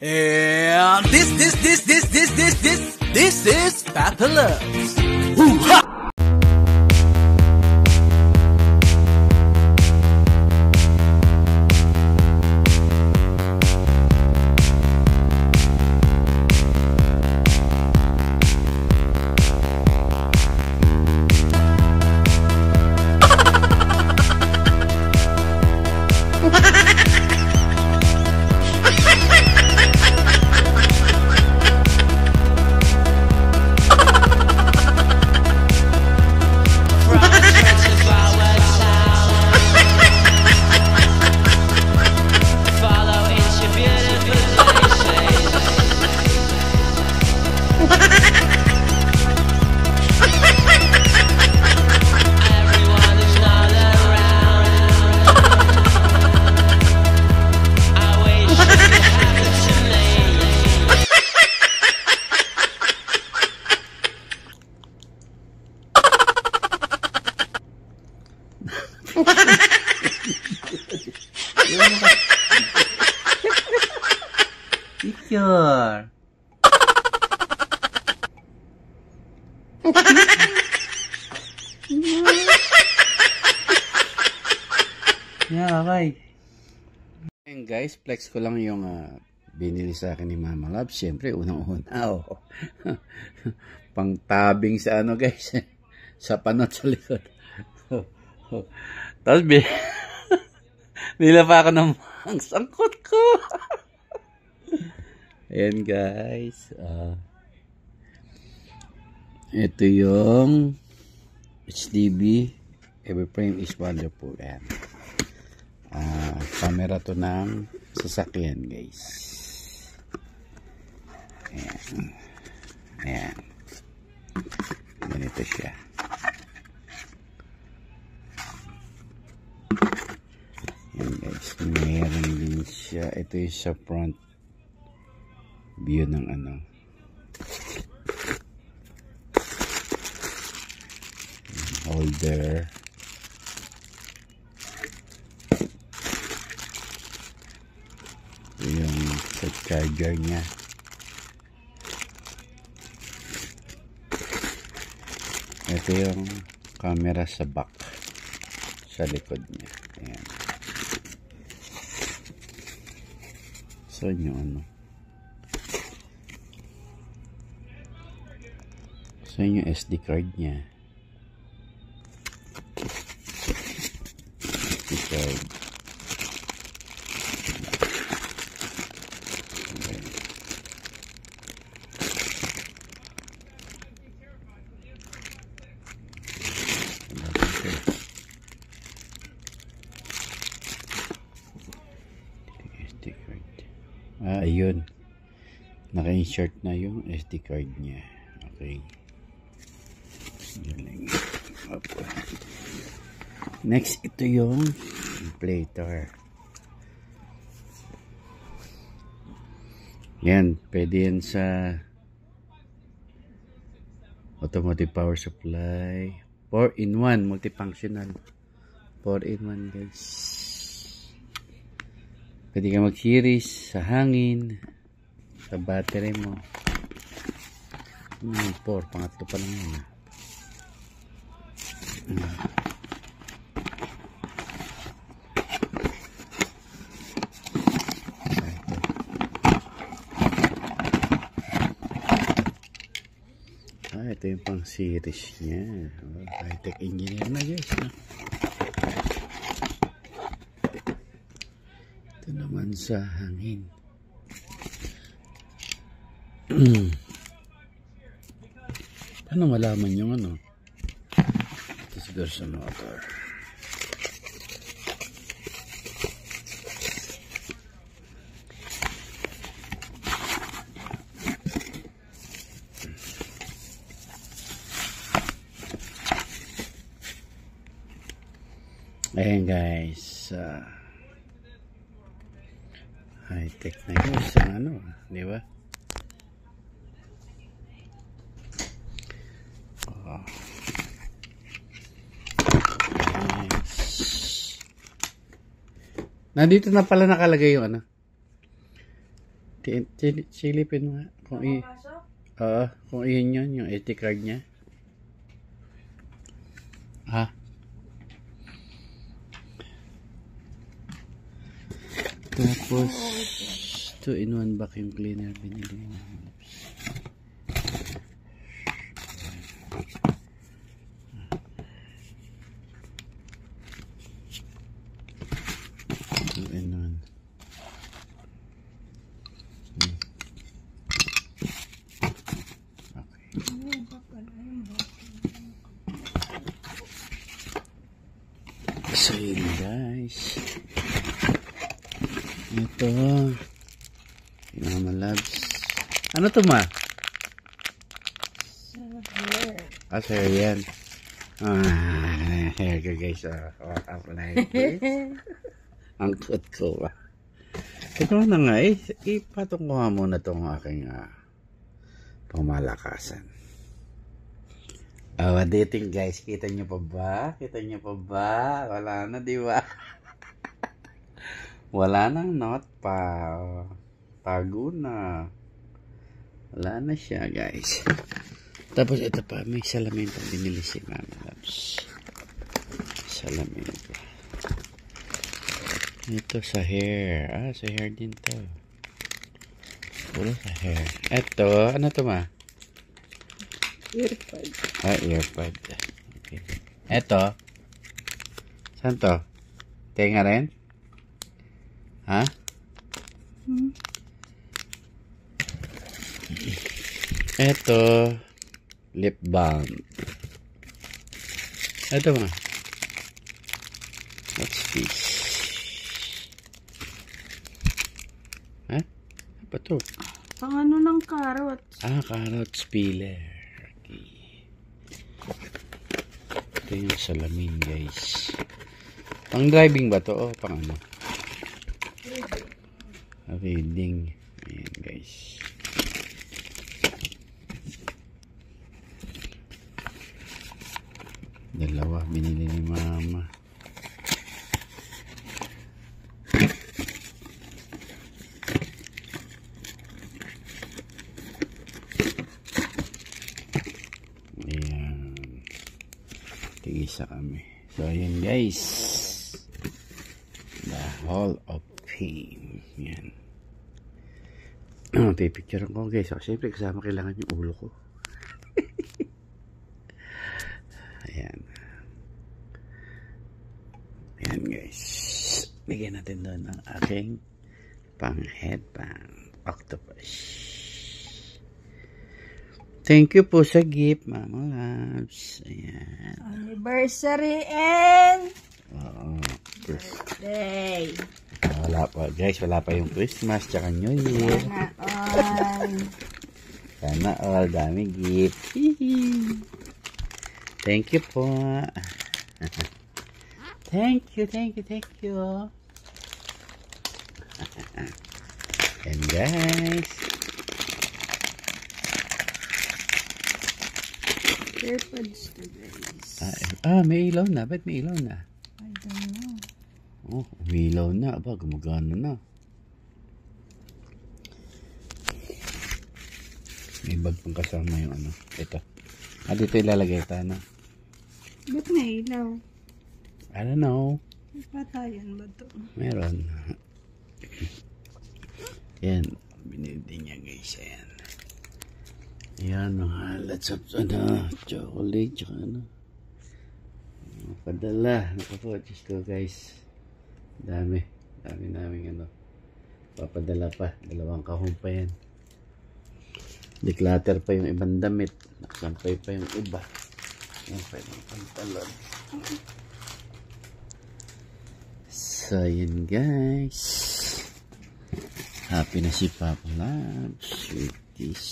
And this is Papa Loves. Woo-ha! Picture. Yeah, okay. And guys, flex ko lang yung binili sa akin ni Mama Love. Siyempre, unang-una. Oh. Pangtabing sa ano guys. Sa panot sa likod. Tapos, bila pa ako ng sangkot ko. Ayan guys. Ito yung HDB. Every frame is wonderful. Ayan. Camera to ng sasakyan guys. Ayan. Ayan. Ganito siya. Ayan guys. Meron din siya. Ito yung sa front view ng ano. Holder. Ito yung sa charger niya. Ito yung camera sa back. Sa likod niya. Ayan. So yung ano. So yung SD card niya. SD card. SD card. Ayun. Naka-insert na yung SD card niya. Okay. Next, ito yung inflator. Yan, pwede yan sa automotive power supply. 4-in-1, multifunctional. 4-in-1 guys. Pwede ka mag-series sa hangin, sa battery mo. 4, pangatlo pa lang yan. Ito yung pang series niya. High-tech engineer na guys. Ito naman sa hangin. Paano malaman yung ano? Ito siguro sa motor. Ayan guys, high-tech na guys, ano, di ba? Nandito na pala nakalagay yung ano. Silipin mo nga. Kung iyon yun, yung SD card niya. Ha? Tapos, 2-in-1 vacuum cleaner binili mo. 2-in-1. So yun guys, ito Mama Loves. Ano to ma? Hair yan. Hair ko guys. Apply ang cut ko ba. Ito na nga ipatong ko nga muna itong aking pamalakasan. Dating guys, kita nyo pa ba? Kita nyo pa ba? Wala na, di ba? Wala nang knot pa. Tago na. Wala na siya guys. Tapos ito pa, may salamin pa binili si Mama Loves. Salamin pa. Ito sa hair. Sa hair din to. Puro sa hair. Ito, ano to ma? Earpod. Earpod. Okay. Eto. Saan to? Tenga rin? Ha? Eto. Lip balm. Eto ma. What's this? Ha? Apa to? Pang ano ng carrots. Carrots peeler. Ito yung salamin guys. Pang driving ba to? Pang ano? Reading. Ayan guys. Dalawa binili ni mama. Tigisa kami. So, ayan guys. The Hall of Fame. Yan. Pipicture ko guys. So, siyempre kasama kailangan yung ulo ko. Ayan. Ayan guys. Bigyan natin doon ang aking pang headband. Octopus. Thank you po sa gift, Mama Loves. Ayan. Anniversary and birthday. Wala pa, guys. Wala pa yung Christmas tsaka New Year. Sana all. Dami gift. Thank you po. Thank you. And guys. earpods to guys. May ilaw na. Ba't may ilaw na? I don't know. May ilaw na. Gumagana na. May bag pang kasama yung ano. Ito. Dito ilalagay ito, ano? Ba't may ilaw? I don't know. Patayan ba ito? Meron. Yan. Binili niya guys. Ayan. Ayan, lots of chocolate, tsaka padala. Nakapurchase ko guys. Dami namin papadala pa. 2 kahon pa yan. Declutter pa yung ibang damit. Nakasampay pa yung iba. Yan pa yung pantalon. So, yun guys. Happy na si Papa Loves with this.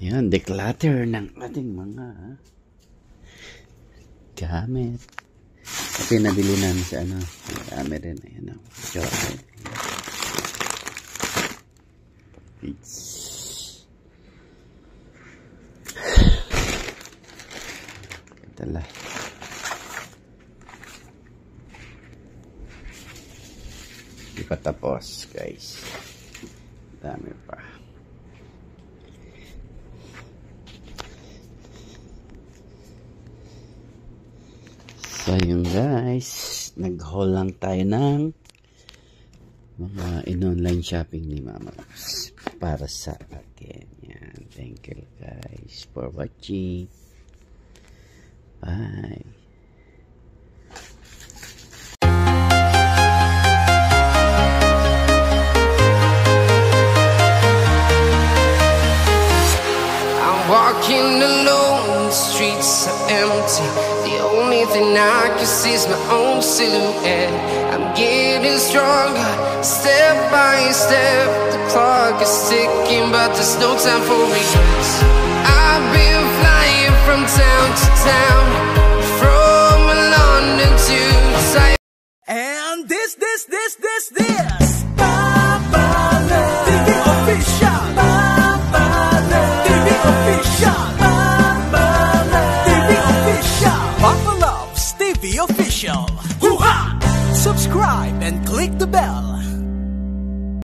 Yan, declutter ng ating mga gamit. Kasi nabili namin sa ano, dami rin. Ayan o, chocolate. Ito lang. Di pa tapos, guys. Dami pa. So yun guys, nag-haul lang tayo ng mga in-online shopping ni Mama Labs para sa akin. Yan. Thank you guys for watching. Bye. I'm walking alone, the streets are empty. The only thing I can see is my own silhouette. I'm getting stronger, step by step. The clock is ticking, but there's no time for regrets. I've been flying from town to town, from London to Taiwan. And this Papa Love TV official. Papa Love TV official. Papa Love TV official. Papa Loves TV official. Hoo-ha! Subscribe and click the bell.